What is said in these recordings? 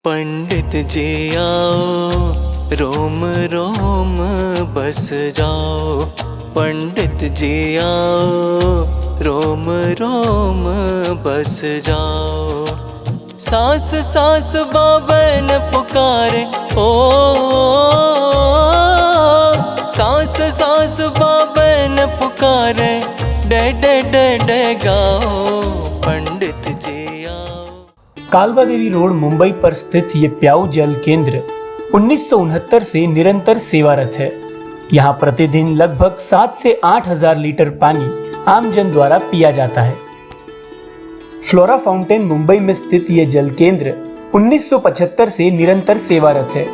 पंडित जी आओ, रोम रोम बस जाओ। पंडित जी आओ, रोम रोम बस जाओ। सांस सांस बाबन पुकारे ओ, सांस सांस बाबन पुकारे, डे डे डे डे गाओ। पंडित जी आओ। कालबा देवी रोड मुंबई पर स्थित ये प्याऊ जल केंद्र 1969 से निरंतर सेवारत है। यहाँ प्रतिदिन लगभग 7 से 8 हजार लीटर पानी आम जन द्वारा पिया जाता है। फ्लोरा फाउंटेन मुंबई में स्थित ये जल केंद्र 1975 से निरंतर सेवारत है।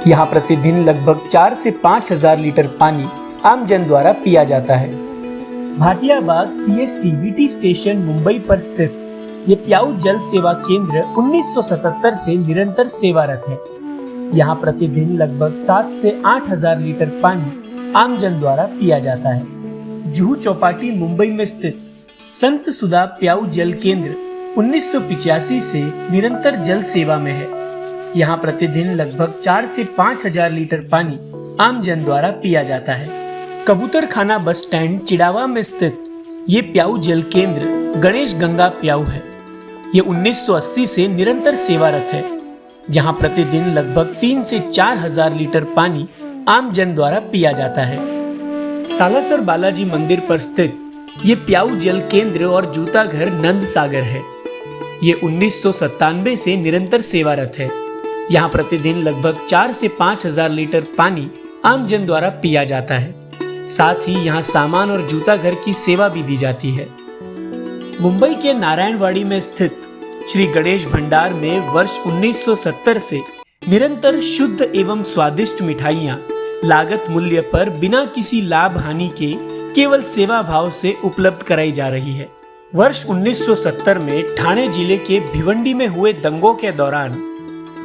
यहाँ प्रतिदिन लगभग 4 से 5 हजार लीटर पानी आम जन द्वारा पिया जाता है। भाटियाबाग CSTVT स्टेशन मुंबई पर स्थित ये प्याऊ जल सेवा केंद्र 1977 से निरंतर सेवारत है। यहाँ प्रतिदिन लगभग 7 से 8 हजार लीटर पानी आम जन द्वारा पिया जाता है। जुहू चौपाटी मुंबई में स्थित संत सुधा प्याऊ जल केंद्र 1985 से निरंतर जल सेवा में है। यहाँ प्रतिदिन लगभग 4 से 5 हजार लीटर पानी आम जन द्वारा पिया जाता है। कबूतर खाना बस स्टैंड चिड़ावा में स्थित ये प्याऊ जल केंद्र गणेश गंगा प्याऊ है। ये 1980 से निरंतर सेवारत है, जहां प्रतिदिन लगभग 3 से 4 हजार लीटर पानी आम जन द्वारा पिया जाता है। सालासर बालाजी मंदिर पर स्थित ये प्याऊ जल केंद्र और जूता घर नंद सागर है। ये 1997 से निरंतर सेवारत है। यहाँ प्रतिदिन लगभग 4 से 5 हजार लीटर पानी आम जन द्वारा पिया जाता है। साथ ही यहाँ सामान और जूता घर की सेवा भी दी जाती है। मुंबई के नारायणवाड़ी में स्थित श्री गणेश भंडार में वर्ष 1970 से निरंतर शुद्ध एवं स्वादिष्ट मिठाइयाँ लागत मूल्य पर बिना किसी लाभ हानि के केवल सेवा भाव से उपलब्ध कराई जा रही है। वर्ष 1970 में ठाणे जिले के भिवंडी में हुए दंगों के दौरान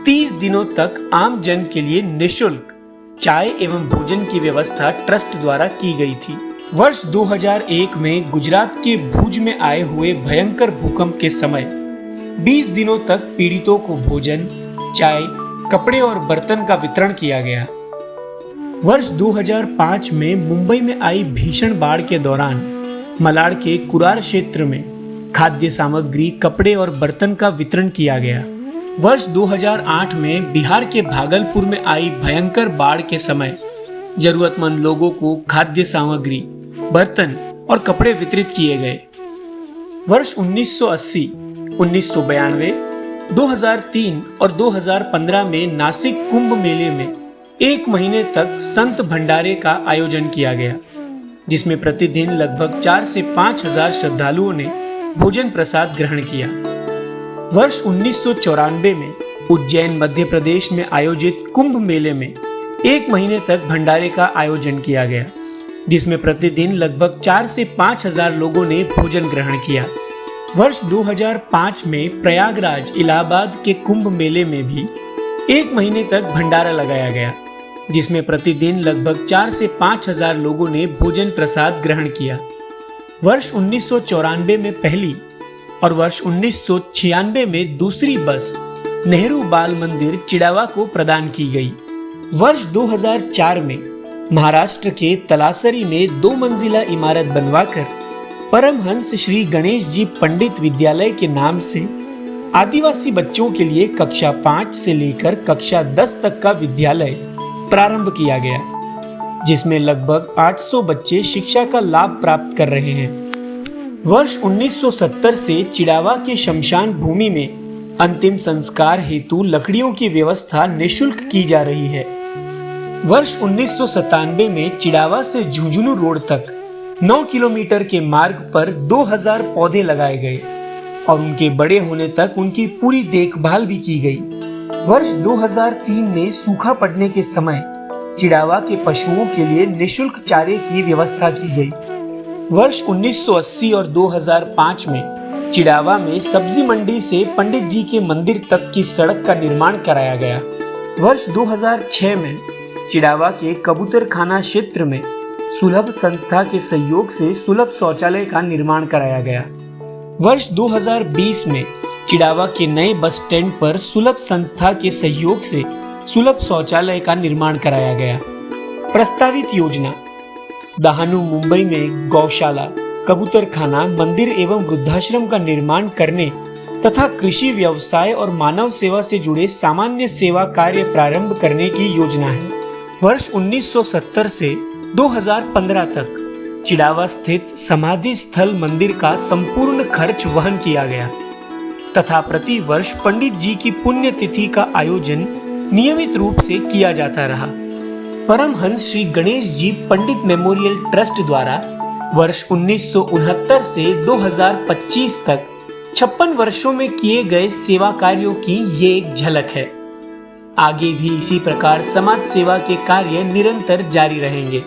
30 दिनों तक आम जन के लिए निःशुल्क चाय एवं भोजन की व्यवस्था ट्रस्ट द्वारा की गई थी। वर्ष 2001 में गुजरात के भुज में आए हुए भयंकर भूकंप के समय 20 दिनों तक पीड़ितों को भोजन, चाय, कपड़े और बर्तन का वितरण किया गया। वर्ष 2005 में मुंबई में आई भीषण बाढ़ के दौरान मलाड के कुरार क्षेत्र में खाद्य सामग्री, कपड़े और बर्तन का वितरण किया गया। वर्ष 2008 में बिहार के भागलपुर में आई भयंकर बाढ़ के समय जरूरतमंद लोगों को खाद्य सामग्री, बर्तन और कपड़े वितरित किए गए। वर्ष 1980, 1992, 2003 और 2015 में नासिक कुंभ मेले में 1 महीने तक संत भंडारे का आयोजन किया गया, जिसमें प्रतिदिन लगभग 4 से 5 हजार श्रद्धालुओं ने भोजन प्रसाद ग्रहण किया। वर्ष 1994 में उज्जैन मध्य प्रदेश में आयोजित कुंभ मेले में 1 महीने तक भंडारे का आयोजन किया गया, जिसमें प्रतिदिन लगभग 4 से 5 हजार लोगों ने भोजन ग्रहण किया। वर्ष 2005 में प्रयागराज इलाहाबाद के कुंभ मेले में भी 1 महीने तक भंडारा लगाया गया, जिसमें प्रतिदिन लगभग 4 से 5 हजार लोगों ने भोजन प्रसाद ग्रहण किया। वर्ष 1994 में पहली और वर्ष 1996 में दूसरी बस नेहरू बाल मंदिर चिड़ावा को प्रदान की गई। वर्ष 2004 में महाराष्ट्र के तलासरी में 2 मंजिला इमारत बनवाकर परमहंस श्री गणेश जी पंडित विद्यालय के नाम से आदिवासी बच्चों के लिए कक्षा 5 से लेकर कक्षा 10 तक का विद्यालय प्रारंभ किया गया, जिसमें लगभग 800 बच्चे शिक्षा का लाभ प्राप्त कर रहे हैं। वर्ष 1970 से चिड़ावा के शमशान भूमि में अंतिम संस्कार हेतु लकड़ियों की व्यवस्था निःशुल्क की जा रही है। वर्ष 1997 में चिड़ावा से झुंझुनू रोड तक 9 किलोमीटर के मार्ग पर 2000 पौधे लगाए गए और उनके बड़े होने तक उनकी पूरी देखभाल भी की गई। वर्ष 2003 में सूखा पड़ने के समय चिड़ावा के पशुओं के लिए निःशुल्क चारे की व्यवस्था की गई। वर्ष 1980 और 2005 में चिड़ावा में सब्जी मंडी से पंडित जी के मंदिर तक की सड़क का निर्माण कराया गया। वर्ष 2006 में चिड़ावा के कबूतर खाना क्षेत्र में सुलभ संस्था के सहयोग से सुलभ शौचालय का निर्माण कराया गया। वर्ष 2020 में चिड़ावा के नए बस स्टैंड पर सुलभ संस्था के सहयोग से सुलभ शौचालय का निर्माण कराया गया। प्रस्तावित योजना: दहानू मुंबई में गौशाला, कबूतरखाना, मंदिर एवं वृद्धाश्रम का निर्माण करने तथा कृषि व्यवसाय और मानव सेवा से जुड़े सामान्य सेवा कार्य प्रारंभ करने की योजना है। वर्ष 1970 से 2015 तक चिड़ावा स्थित समाधि स्थल मंदिर का संपूर्ण खर्च वहन किया गया तथा प्रति वर्ष पंडित जी की पुण्यतिथि का आयोजन नियमित रूप से किया जाता रहा। परमहंस श्री गणेश जी पंडित मेमोरियल ट्रस्ट द्वारा वर्ष 1969 से 2025 तक 56 वर्षों में किए गए सेवा कार्यों की ये एक झलक है। आगे भी इसी प्रकार समाज सेवा के कार्य निरंतर जारी रहेंगे।